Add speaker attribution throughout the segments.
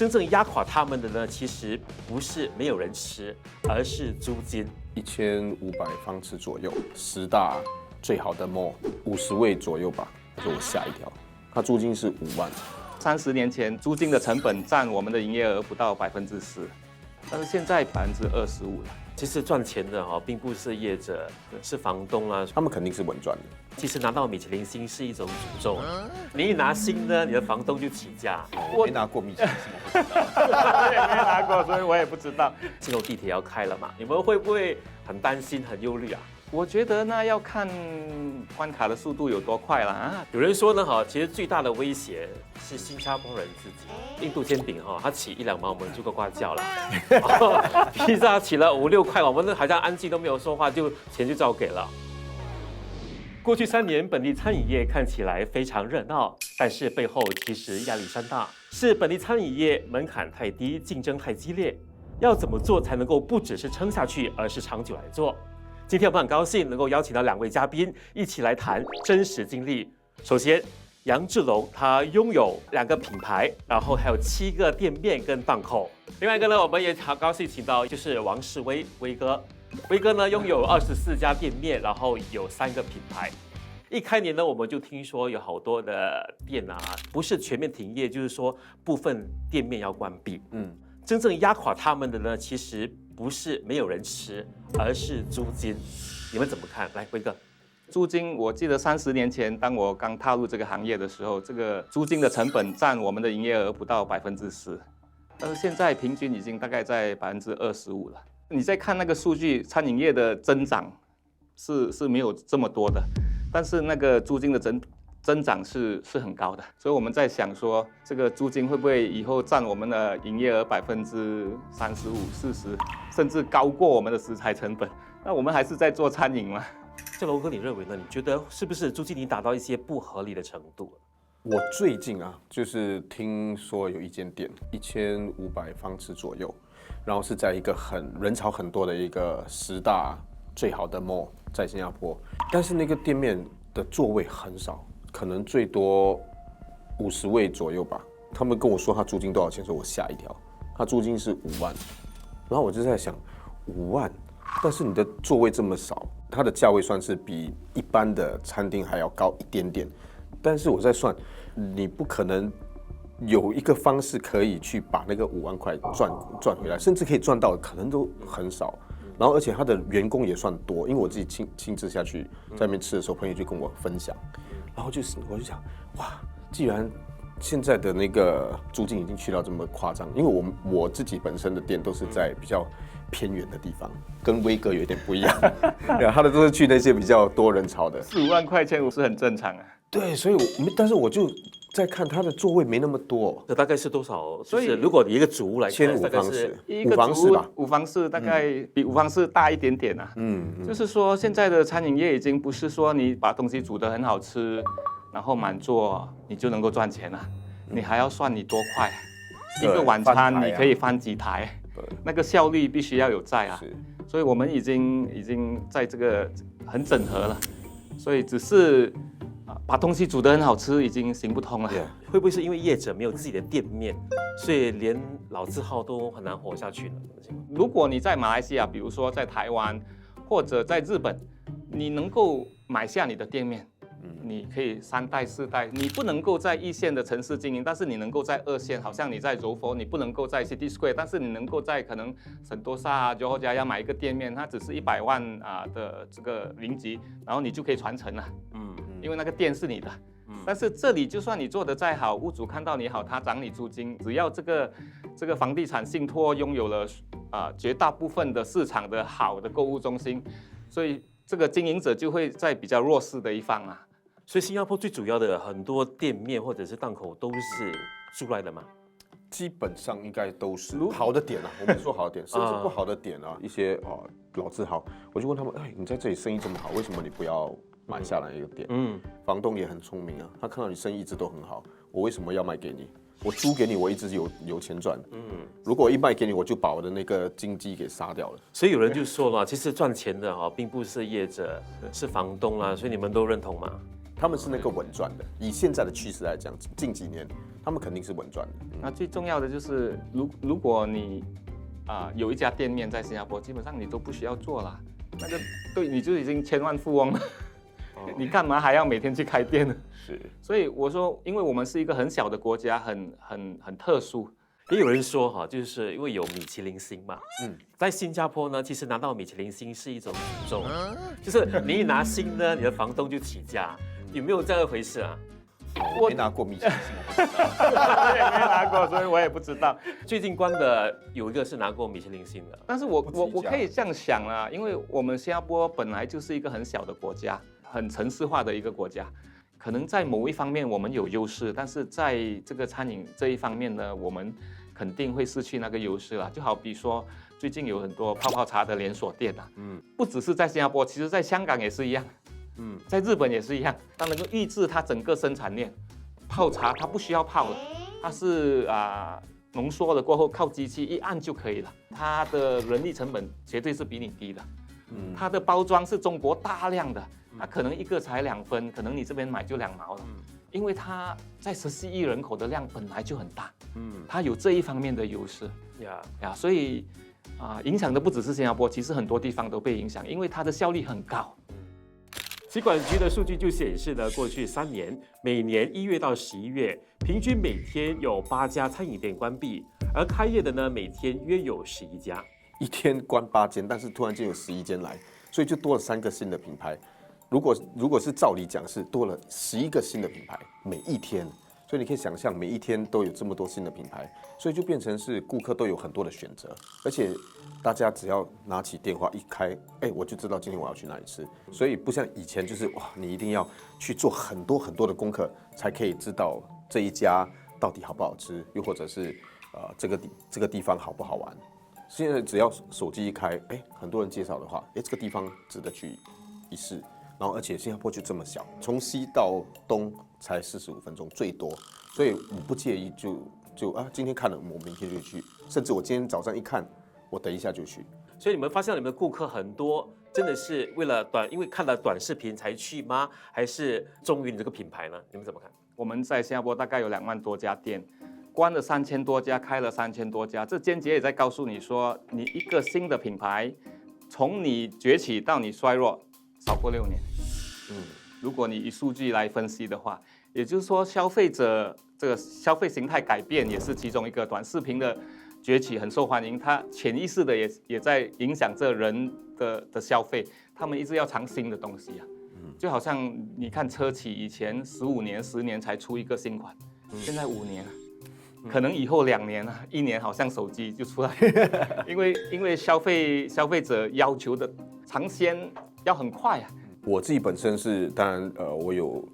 Speaker 1: 真正压垮他们的呢，其实不是没有人吃，而是租金。
Speaker 2: 1500方尺左右，10大最好的 mall， 50位左右吧，就我吓一跳。它租金是5万。
Speaker 3: 30年前，租金的成本占我们的营业额不到10%，但是现在25%了。
Speaker 1: 其实赚钱的并不是业者，是房东啊，
Speaker 2: 他们肯定是稳赚的。
Speaker 1: 其实拿到米其林星是一种诅咒，你一拿星呢，你的房东就起价。
Speaker 2: 我没拿过米其林星，我不知道。
Speaker 3: 我也没拿过，所以我也不知道。
Speaker 1: 金融地铁要开了嘛，你们会不会很担心、很忧虑啊？
Speaker 3: 我觉得呢，要看关卡的速度有多快啦啊！
Speaker 1: 有人说呢，其实最大的威胁是新加坡人自己。印度煎饼它起1-2毛，我们就呱呱叫了。披萨起了5-6块，我们好像安静都没有说话，钱就照给了。过去3年，本地餐饮业看起来非常热闹，但是背后其实压力山大，是本地餐饮业门槛太低，竞争太激烈。要怎么做才能够不只是撑下去，而是长久来做？今天我们很高兴能够邀请到2位嘉宾一起来谈真实经历。首先，杨志龙他拥有2个品牌，然后还有7个店面跟档口。另外一个呢，我们也好高兴请到就是王世威威哥。威哥呢拥有24家店面，然后有3个品牌。一开年呢，我们就听说有好多的店不是全面停业，就是说部分店面要关闭。真正压垮他们的呢，其实不是没有人吃，而是租金。你们怎么看？来，威哥。
Speaker 3: 租金，我记得30年前，当我刚踏入这个行业的时候，这个租金的成本占我们的营业额不到10%，但是现在平均已经大概在25%了。你再看那个数据，餐饮业的增长是没有这么多的，但是那个租金的增长是很高的，所以我们在想说，这个租金会不会以后占我们的营业额35%、40%，甚至高过我们的食材成本？那我们还是在做餐饮嘛？
Speaker 1: 这龙哥，你认为呢？你觉得是不是租金已经达到一些不合理的程度了？
Speaker 2: 我最近就是听说有一间店1500方尺左右，然后是在一个人潮很多的一个10大最好的 mall， 在新加坡，但是那个店面的座位很少，可能最多50位左右吧。他们跟我说他租金多少钱，说我吓一跳，他租金是5万，然后我就在想5万，但是你的座位这么少，它的价位算是比一般的餐厅还要高一点点，但是我在算，你不可能有一个方式可以去把那个5万块赚回来，甚至可以赚到，可能都很少。然后而且他的员工也算多，因为我自己亲自下去在那边吃的时候，朋友就跟我分享，然后我就想，哇，既然现在的那个租金已经去到这么夸张，因为我自己本身的店都是在比较偏远的地方，跟威哥有点不一样，对，他的都是去那些比较多人潮的
Speaker 3: ，4-5万块钱是很正常啊。
Speaker 2: 对，所以但是我就在看他的座位没那么多，
Speaker 1: 这大概是多少？所以如果你一个主屋来看
Speaker 2: ，1500方尺
Speaker 3: ，5房室吧，5房室大概比5房室大一点点啊。就是说现在的餐饮业已经不是说你把东西煮得很好吃，然后满座你就能够赚钱了，你还要算你多快，一个晚餐你可以翻几台，那个效率必须要有在啊。所以我们已经在这个很整合了，所以只是把东西煮得很好吃已经行不通了。
Speaker 1: 会不会是因为业者没有自己的店面，所以连老字号都很难活下去呢？
Speaker 3: 如果你在马来西亚，比如说在台湾或者在日本，你能够买下你的店面，你可以3代4代，你不能够在1线的城市经营，但是你能够在2线，好像你在柔佛，你不能够在 City Square， 但是你能够在可能圣多沙、johor bahru要买一个店面，它只是100万的这个零级，然后你就可以传承了，因为那个店是你的。但是这里就算你做得再好，屋主看到你好，他涨你租金，只要这个房地产信托拥有了绝大部分的市场的好的购物中心，所以这个经营者就会在比较弱势的一方啊。
Speaker 1: 所以新加坡最主要的很多店面或者是档口都是租来的吗？
Speaker 2: 基本上应该都是好的点我们说好的点，甚至不好的点一些老字号，我就问他们，你在这里生意这么好，为什么你不要买下来一个店？房东也很聪明他看到你生意一直都很好，我为什么要卖给你？我租给你，我一直有钱赚。如果一卖给你，我就把我的那个经济给杀掉了。
Speaker 1: 所以有人就说了，其实赚钱的并不是业者，是房东啦，所以你们都认同吗？
Speaker 2: 他们是那个稳赚的。以现在的趋势来讲，近几年他们肯定是稳赚的。
Speaker 3: 那最重要的就是，如果你有一家店面在新加坡，基本上你都不需要做了，那个对你就已经千万富翁了。你干嘛还要每天去开店呢？
Speaker 2: 是，
Speaker 3: 所以我说，因为我们是一个很小的国家，很特殊。
Speaker 1: 也有人说哈，就是因为有米其林星嘛，在新加坡呢，其实拿到米其林星是一种诅咒，就是你一拿星呢，你的房东就起价，有没有这样一回事啊？
Speaker 2: 我没拿过米其林星，
Speaker 3: 我也没拿过，所以我也不知道。
Speaker 1: 最近关的有一个是拿过米其林星的，
Speaker 3: 但是我可以这样想啊，因为我们新加坡本来就是一个很小的国家，很城市化的一个国家，可能在某一方面我们有优势，但是在这个餐饮这一方面呢，我们肯定会失去那个优势了。就好比说，最近有很多泡泡茶的连锁店啊，不只是在新加坡，其实在香港也是一样。在日本也是一样，它能够抑制它整个生产链。泡茶它不需要泡了，它是浓缩了过后靠机器一按就可以了，它的人力成本绝对是比你低的。它的包装是中国大量的，它可能一个才2分，可能你这边买就2毛了。因为它在14亿人口的量本来就很大，它有这一方面的优势所以影响的不只是新加坡，其实很多地方都被影响，因为它的效率很高。
Speaker 1: 疾管局的数据就显示呢，过去3年，每年1月到11月，平均每天有8家餐饮店关闭，而开业的呢，每天约有11家。
Speaker 2: 一天关8间，但是突然间有11间来，所以就多了3个新的品牌。如果是照理讲是多了11个新的品牌，每一天，所以你可以想象每一天都有这么多新的品牌，所以就变成是顾客都有很多的选择，而且大家只要拿起电话一开，我就知道今天我要去哪里吃，所以不像以前就是你一定要去做很多很多的功课才可以知道这一家到底好不好吃，又或者是这个地方好不好玩。现在只要手机一开，很多人介绍的话，这个地方值得去一试。然后而且新加坡就这么小，从西到东才45分钟最多，所以我不介意就今天看了我明天就去，甚至我今天早上一看，我等一下就去。
Speaker 1: 所以你们发现你们的顾客很多真的是为了因为看了短视频才去吗？还是忠于你这个品牌呢？你们怎么看？
Speaker 3: 我们在新加坡大概有2万多家店，关了3000多家，开了3000多家，这间接也在告诉你说，你一个新的品牌，从你崛起到你衰弱，少过6年。如果你以数据来分析的话，也就是说，消费者这个消费形态改变也是其中一个。短视频的崛起很受欢迎，它潜意识的也在影响着人的消费，他们一直要尝新的东西就好像你看车企以前15年、10年才出一个新款，现在5年可能以后2年1年好像手机就出来，因为消费者要求的尝鲜要很快
Speaker 2: 我自己本身是，当然我有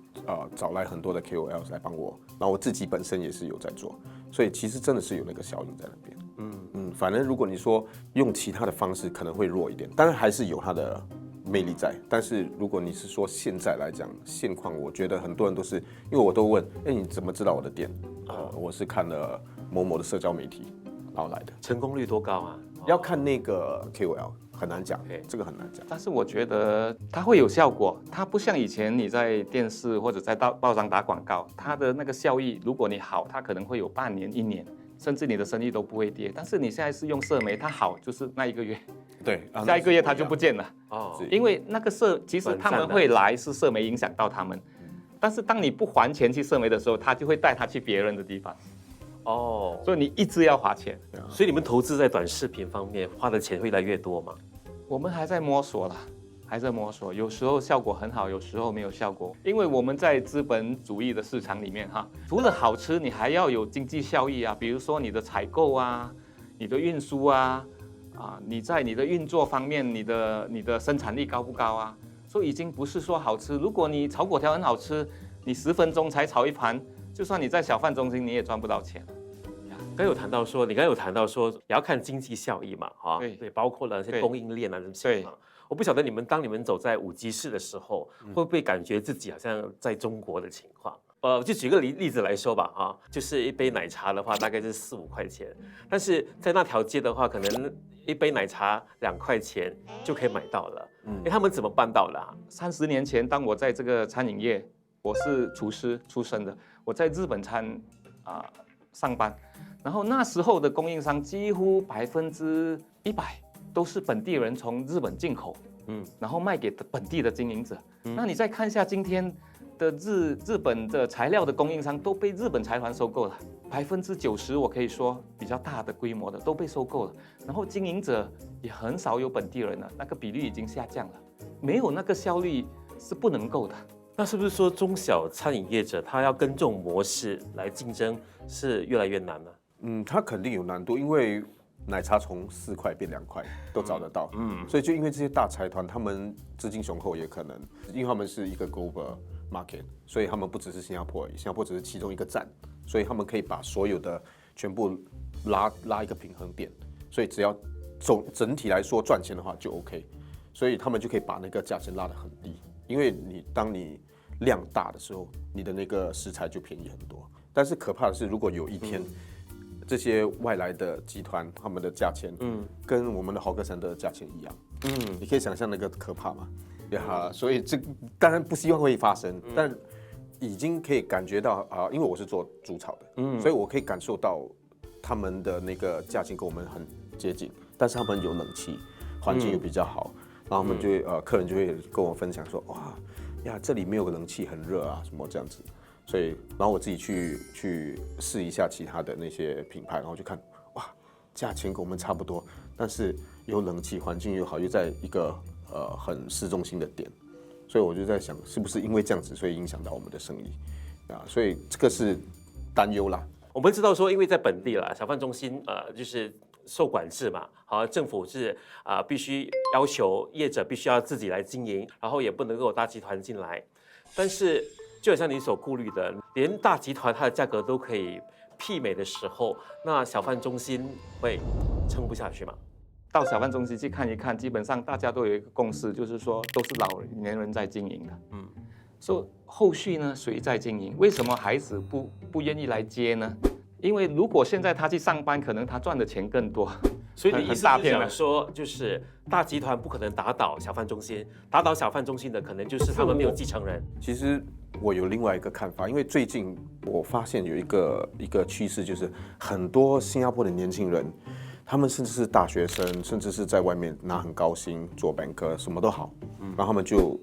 Speaker 2: 找来很多的 KOLs 来帮我，然后我自己本身也是有在做，所以其实真的是有那个效应在那边。反正如果你说用其他的方式可能会弱一点，当然还是有它的魅力在。但是如果你是说现在来讲现况，我觉得很多人都是因为我都问，你怎么知道我的店？我是看了某某的社交媒体然后来的。
Speaker 1: 成功率多高啊？
Speaker 2: 要看那个 KOL。很难讲，这个很难讲。
Speaker 3: 但是我觉得它会有效果，它不像以前你在电视或者在报章打广告，它的那个效益，如果你好，它可能会有半年、1年，甚至你的生意都不会跌。但是你现在是用社媒，它好就是那1个月，
Speaker 2: 对，
Speaker 3: 下1个月它就不见了。因为那个其实他们会来是社媒影响到他们，但是当你不还钱去社媒的时候，他就会带他去别人的地方。所以你一直要花钱。
Speaker 1: 所以你们投资在短视频方面花的钱会越来越多吗？
Speaker 3: 我们还在摸索啦，还在摸索，有时候效果很好，有时候没有效果。因为我们在资本主义的市场里面除了好吃，你还要有经济效益比如说你的采购你的运输你在你的运作方面，你的生产力高不高所以已经不是说好吃。如果你炒粿条很好吃，你10分钟才炒一盘，就算你在小贩中心，你也赚不到钱。
Speaker 1: 你刚有谈到说也要看经济效益嘛，对，包括了那些供应链这些嘛。我不晓得当你们走在5G市的时候，会不会感觉自己好像在中国的情况？就举个例子来说吧，就是一杯奶茶的话，大概是4、5块钱，但是在那条街的话，可能一杯奶茶2块钱就可以买到了。他们怎么办到的？
Speaker 3: 30年前，当我在这个餐饮业我是厨师出身的，我在日本餐上班，然后那时候的供应商几乎100%都是本地人从日本进口，然后卖给本地的经营者。那你再看一下今天的日本的材料的供应商都被日本财团收购了，90%我可以说比较大的规模的都被收购了，然后经营者也很少有本地人了，那个比率已经下降了，没有那个效率是不能够的。
Speaker 1: 那是不是说中小餐饮业者他要跟这种模式来竞争是越来越难呢？
Speaker 2: 它肯定有难度，因为奶茶从4块变2块都找得到，所以就因为这些大财团他们资金雄厚，也可能因为他们是一个 global market， 所以他们不只是新加坡而已，新加坡只是其中一个站，所以他们可以把所有的全部拉一个平衡点，所以只要整体来说赚钱的话就 OK， 所以他们就可以把那个价钱拉得很低，因为当你量大的时候，你的那个食材就便宜很多。但是可怕的是，如果有一天，这些外来的集团他们的价钱，跟我们的豪格森的价钱一样，你可以想象那个可怕吗？所以这当然不希望会发生，但已经可以感觉到因为我是做煮炒的，所以我可以感受到他们的那个价钱跟我们很接近，但是他们有冷气，环境又比较好，然后他们就会客人就会跟我分享说，哇呀，这里没有冷气，很热啊，什么这样子。所以，然后我自己去试一下其他的那些品牌，然后就看，哇，价钱跟我们差不多，但是有冷气，环境又好，又在一个很市中心的点，所以我就在想，是不是因为这样子，所以影响到我们的生意所以这个是担忧啦。
Speaker 1: 我们知道说，因为在本地啦，小贩中心就是受管制嘛，好，政府是必须要求业者必须要自己来经营，然后也不能够有大集团进来，但是就好像你所顾虑的，连大集团它的价格都可以媲美的时候，那小贩中心会撑不下去吗？
Speaker 3: 到小贩中心去看一看，基本上大家都有一个共识，就是说都是老年人在经营的。所以后续呢，谁在经营？为什么孩子不愿意来接呢？因为如果现在他去上班，可能他赚的钱更多。
Speaker 1: 所以你意思是想说，就是大集团不可能打倒小贩中心，打倒小贩中心的可能就是他们没有继承人。
Speaker 2: 其实我有另外一个看法，因为最近我发现有一个趋势，就是很多新加坡的年轻人，他们甚至是大学生，甚至是在外面拿很高薪做 banker， 什么都好，然后他们就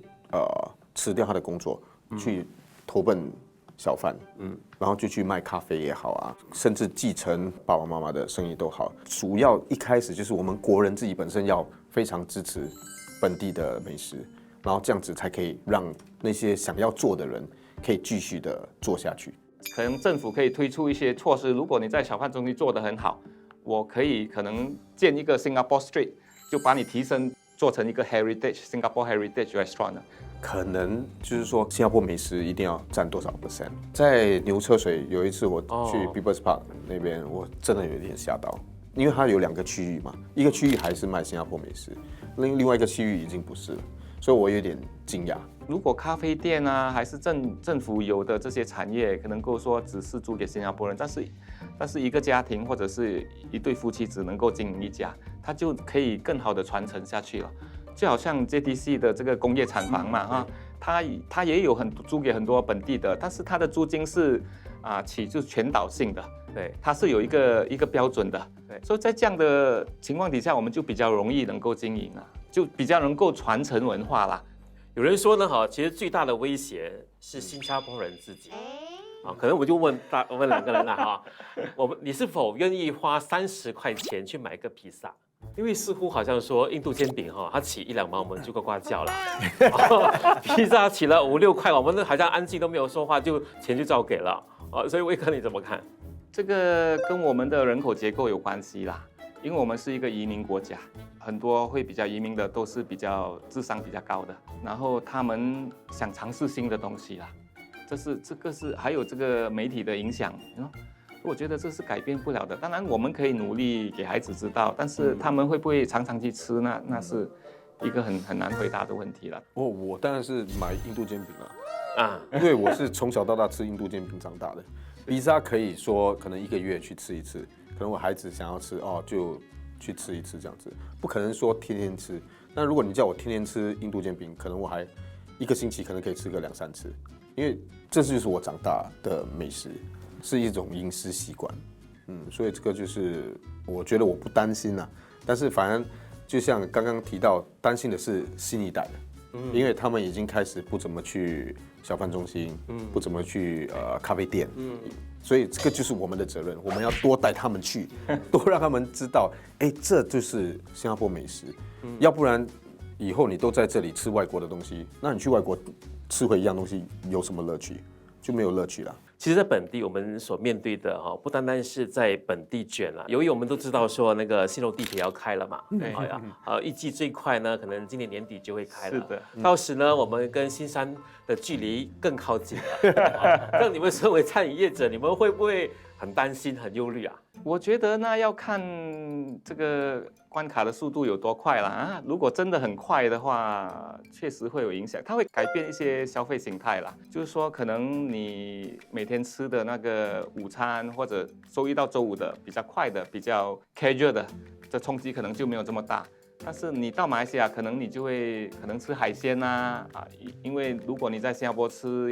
Speaker 2: 辞掉他的工作，去投奔小贩，然后就去卖咖啡也好啊，甚至继承爸爸妈妈的生意都好。主要一开始就是我们国人自己本身要非常支持本地的美食，然后这样子才可以让那些想要做的人可以继续的做下去。
Speaker 3: 可能政府可以推出一些措施，如果你在小贩中心做得很好，我可能建一个 Singapore Street， 就把你提升做成一个 Singapore Heritage Restaurant。
Speaker 2: 可能就是说，新加坡美食一定要占多少%？在牛车水有一次我去 People's Park 那边，我真的有点吓到，因为它有2个区域嘛，一个区域还是卖新加坡美食，另外一个区域已经不是了，所以我有点惊讶。
Speaker 3: 如果咖啡店啊，还是政府有的这些产业，可能够说只是租给新加坡人，但是一个家庭或者是一对夫妻只能够经营一家，他就可以更好的传承下去了。就好像 JTC 的这个工业厂房嘛，它也有租给很多本地的，但是它的租金是就是全岛性的，对，它是有一个标准的，对，所以在这样的情况底下，我们就比较容易能够经营就比较能够传承文化啦。
Speaker 1: 有人说呢，其实最大的威胁是新加坡人自己。可能我就问2个人你是否愿意花30块钱去买个披萨？因为似乎好像说印度煎饼它起1-2毛我们就呱呱叫了，披萨起了5-6块，我们好像安静都没有说话，钱就照给了所以威哥你怎么看？
Speaker 3: 这个跟我们的人口结构有关系啦，因为我们是一个移民国家，很多会比较移民的都是比较智商比较高的，然后他们想尝试新的东西啦，这个是还有这个媒体的影响，我觉得这是改变不了的。当然我们可以努力给孩子知道，但是他们会不会常常去吃，那是一个很难回答的问题了。
Speaker 2: 我当然是买印度煎饼了因为我是从小到大吃印度煎饼长大的。披萨可以说可能1个月去吃一次，可能我孩子想要吃就去吃一次这样子，不可能说天天吃。那如果你叫我天天吃印度煎饼，可能我还1个星期可能可以吃个2-3次。因为这就是我长大的美食，是一种饮食习惯。所以这个就是我觉得我不担心啦，但是反正就像刚刚提到，担心的是新一代的，因为他们已经开始不怎么去小贩中心，不怎么去咖啡店，所以这个就是我们的责任，我们要多带他们去，多让他们知道，哎，这就是新加坡美食，要不然以后你都在这里吃外国的东西，那你去外国吃回一样东西有什么乐趣？就没有乐趣了。
Speaker 1: 其实，在本地我们所面对的不单单是在本地卷了。由于我们都知道说那个新楼地铁要开了嘛，预计最快呢，可能今年年底就会开了。
Speaker 3: 是的，
Speaker 1: 到时呢，我们跟新山的距离更靠近了。让你们身为餐饮业者，你们会不会很担心、很忧虑啊？
Speaker 3: 我觉得呢，要看这个关卡的速度有多快啦啊！如果真的很快的话，确实会有影响，它会改变一些消费形态啦。就是说，可能你每天吃的那个午餐或者周一到周五的比较快的、比较 casual 的，这冲击可能就没有这么大。但是你到马来西亚，可能你就会可能吃海鲜因为如果你在新加坡吃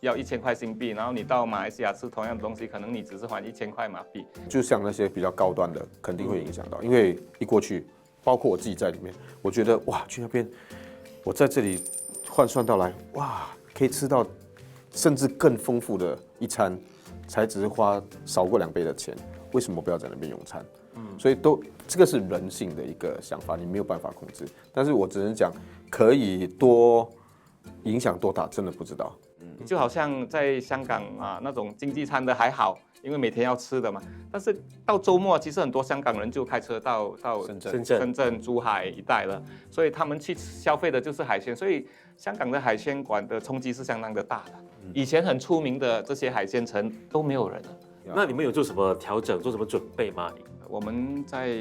Speaker 3: 要1000块新币，然后你到马来西亚吃同样的东西，可能你只是还1000块马币。
Speaker 2: 就像那些比较高端的，肯定会影响到，因为一过去，包括我自己在里面，我觉得哇，去那边，我在这里换算到来，哇，可以吃到甚至更丰富的一餐，才只是花少过2倍的钱，为什么不要在那边用餐？所以这个是人性的一个想法，你没有办法控制。但是我只能讲，可以多影响多大，真的不知道。
Speaker 3: 就好像在香港那种经济餐的还好，因为每天要吃的嘛。但是到周末，其实很多香港人就开车到深圳、珠海一带了，所以他们去消费的就是海鲜，所以香港的海鲜馆的冲击是相当的大的。以前很出名的这些海鲜城都没有人了。
Speaker 1: 那你们有做什么调整、做什么准备吗？
Speaker 3: 我们在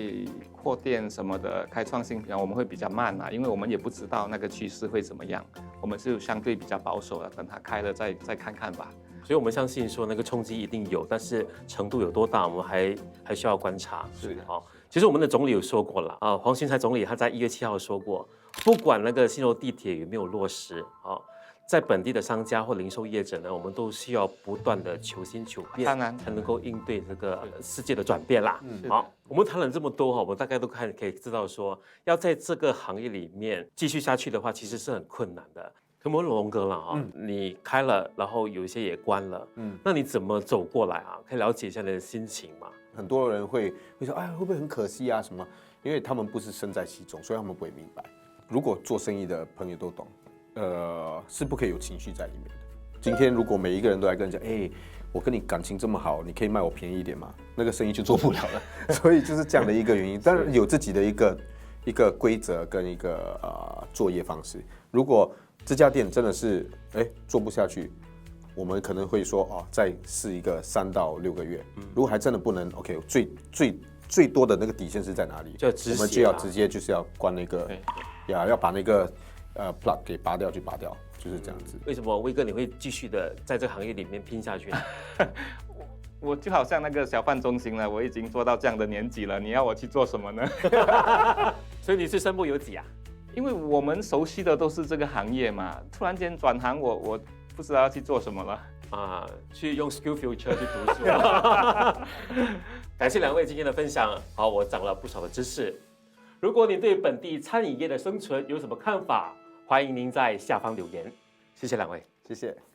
Speaker 3: 扩店什么的开创新品，我们会比较慢因为我们也不知道那个趋势会怎么样，我们是相对比较保守的，等它开了再看看吧。
Speaker 1: 所以我们相信说那个冲击一定有，但是程度有多大，我们还需要观察。
Speaker 3: 是
Speaker 1: 其实我们的总理有说过了黄循财总理他在1月7号说过，不管那个新楼地铁有没有落实在本地的商家或零售业者呢，我们都需要不断的求新求变，
Speaker 3: 当然
Speaker 1: 才能够应对这个世界的转变啦。好，我们谈了这么多我们大概都可以知道说，要在这个行业里面继续下去的话，其实是很困难的。可我们龙哥了你开了，然后有一些也关了，那你怎么走过来可以了解一下你的心情吗？
Speaker 2: 很多人会说，哎，会不会很可惜啊什么？因为他们不是身在其中，所以他们不会明白。如果做生意的朋友都懂。是不可以有情绪在里面的。今天如果每一个人都来跟人讲，哎，我跟你感情这么好，你可以卖我便宜一点吗？那个生意就做不了了。所以就是这样的一个原因。当然有自己的一个规则跟一个作业方式。如果这家店真的是做不下去，我们可能会说再试一个3到6个月。如果还真的不能 ，OK， 最多的那个底线是在哪里？我们就要直接就是要关那个，要把那个。plug 给拔掉就拔掉，就是这样子。
Speaker 1: 为什么威哥你会继续的在这个行业里面拼下去呢？
Speaker 3: 我就好像那个小贩中心了，我已经做到这样的年纪了，你要我去做什么呢？
Speaker 1: 所以你是身不由己啊？
Speaker 3: 因为我们熟悉的都是这个行业嘛，突然间转行，我不知道要去做什么了。
Speaker 1: 去用 SkillsFuture 去读书。感谢2位今天的分享，好，我长了不少的知识。如果你对本地餐饮业的生存有什么看法，欢迎您在下方留言。谢谢2位，
Speaker 2: 谢谢。